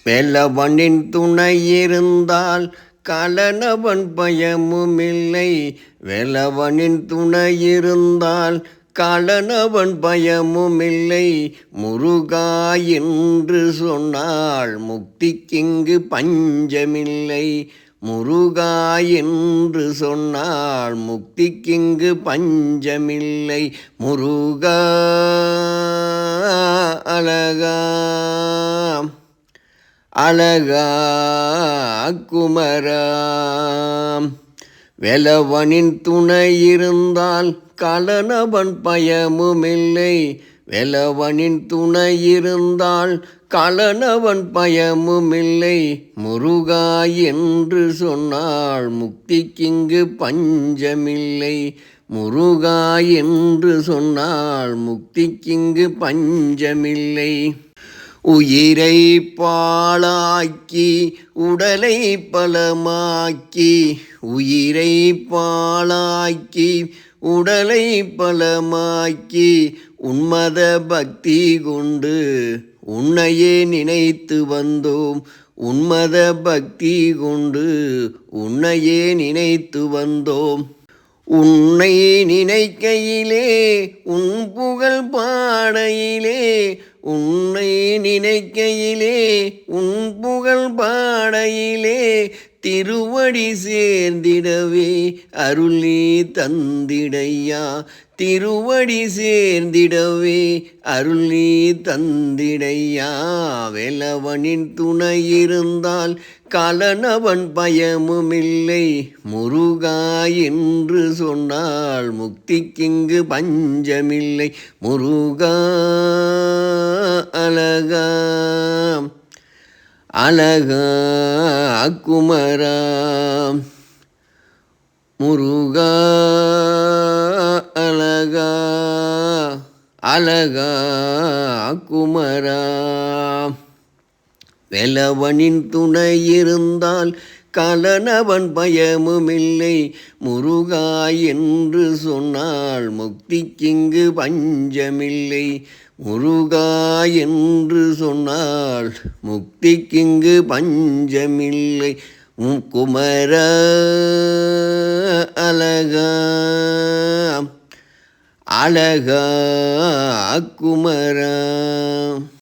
வேலவனின் துணை இருந்தால் கலனவன் பயமுமில்லை. வேலவனின் துணை இருந்தால் கலனவன் பயமுமில்லை. முருகா என்று சொன்னால் முக்திக்கிங்கு பஞ்சமில்லை. முருகா என்று சொன்னால் முக்திக்கிங்கு பஞ்சமில்லை. முருகா அழகா அழகா குமரா. வேலவனின் துணை இருந்தால் கலனவன் பயமுமில்லை. வேலவனின் துணை இருந்தால் கலனவன் பயமுமில்லை. முருகா என்று சொன்னால் முக்திக்கிங்கு பஞ்சமில்லை. முருகா என்று சொன்னால் முக்திக்கிங்கு பஞ்சமில்லை. உயிரை பாழாக்கி உடலை பலமாக்கி, உயிரை பாழாக்கி உடலை பலமாக்கி, உன்மத பக்தி கொண்டு உன்னையே நினைத்து வந்தோம். உன்மத பக்தி கொண்டு உன்னையே நினைத்து வந்தோம். உன்னை நினைக்கையிலே உன் புகழ் பாடையிலே, உன்னை நினைக்கையிலே உன் புகழ் பாடையிலே, திருவடி சேர்ந்திடவே அருள் நீ தந்திடையா. திருவடி சேர்ந்திடவே அருள் நீ தந்திடையா. வேலவனின் துணை இருந்தால் கலனவன் பயமுமில்லை. முருகா என்று சொன்னால் முக்திக்கிங்கு பஞ்சமில்லை. முருகா அழகா அழகா குமரா. முருகா அழகா அழகா குமரா. வேலவனின் துணை இருந்தால் கலனவன் பயமுமில்லை. முருகா என்று சொன்னால் முக்திக்கிங்கு பஞ்சமில்லை. முருகா என்று சொன்னால் முக்திக்கிங்கு பஞ்சமில்லை. குமரா அழகா அழகா குமரா.